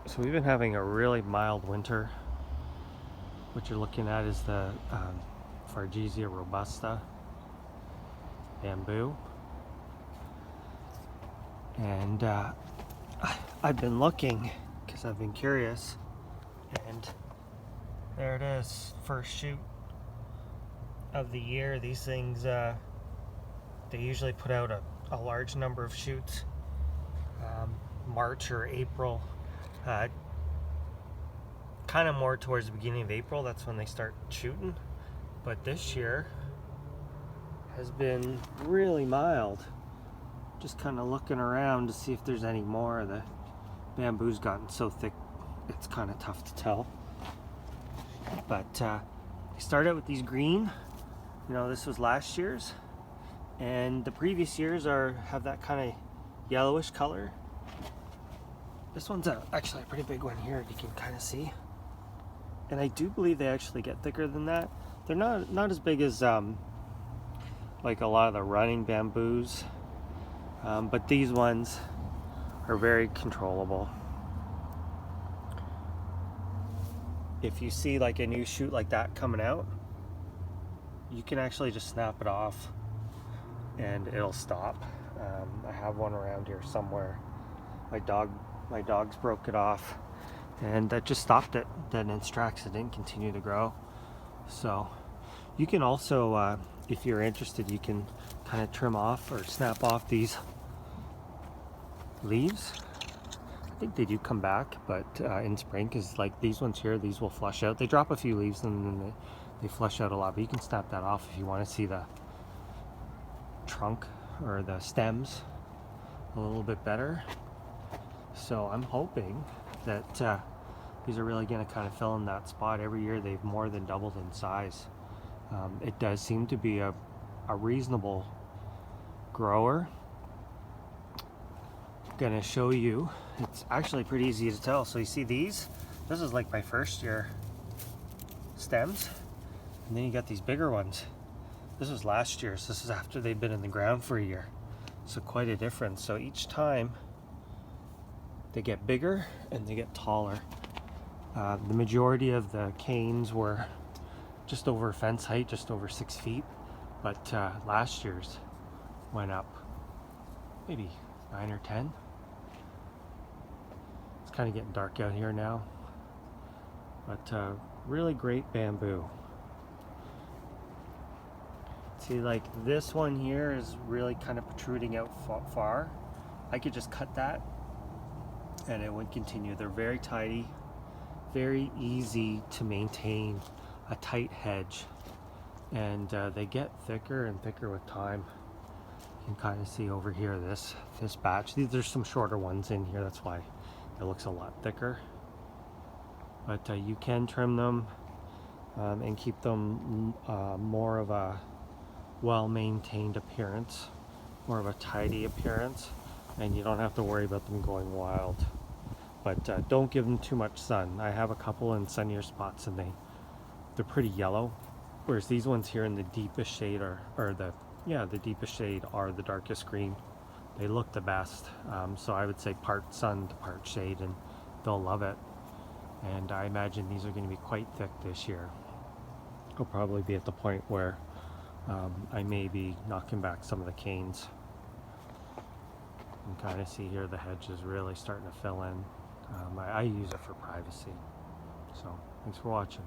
So we've been having a really mild winter. What you're looking at is the Fargesia robusta bamboo. And I've been looking because I've been curious. And there it is, first shoot of the year. These things, they usually put out a large number of shoots March or April. Kind of more towards the beginning of April, that's when they start shooting. But this year has been really mild. Just kind of looking around to see if there's any more. The bamboo's gotten so thick it's kind of tough to tell. But I started with these green. You know, this was last year's, and the previous years have that kind of yellowish color. This one's actually a pretty big one here, you can kind of see. And I do believe they actually get thicker than that. They're not as big as like a lot of the running bamboos, but these ones are very controllable. If you see like a new shoot like that coming out, you can actually just snap it off and it'll stop. I have one around here somewhere. My dog's broke it off, and that just stopped it dead in its tracks. It didn't continue to grow. So you can also, if you're interested, you can kind of trim off or snap off these leaves. I think they do come back, but in spring, because like these ones here, these will flush out. They drop a few leaves and then they flush out a lot, but you can snap that off if you want to see the trunk or the stems a little bit better. So I'm hoping that these are really going to kind of fill in that spot. Every year they've more than doubled in size. It does seem to be a reasonable grower. I'm going to show you. It's actually pretty easy to tell. So you see these? This is like my first year stems. And then you got these bigger ones. This was last year's. This is after they've been in the ground for a year. So quite a difference. So each time they get bigger and they get taller. The majority of the canes were just over fence height, just over 6 feet. But last year's went up maybe 9 or 10. It's kind of getting dark out here now. But really great bamboo. See, like this one here is really kind of protruding out far. I could just cut that and it would continue. They're very tidy, very easy to maintain a tight hedge, and they get thicker and thicker with time. You can kind of see over here this batch. There's some shorter ones in here, that's why it looks a lot thicker. But you can trim them and keep them more of a well-maintained appearance, more of a tidy appearance, and you don't have to worry about them going wild. But don't give them too much sun. I have a couple in sunnier spots and they're pretty yellow, whereas these ones here in the deepest shade the deepest shade are the darkest green. They look the best. So I would say part sun to part shade, and they'll love it. And I imagine these are going to be quite thick this year. I'll probably be at the point where I may be knocking back some of the canes. You can kind of see here the hedge is really starting to fill in. I use it for privacy. So thanks for watching.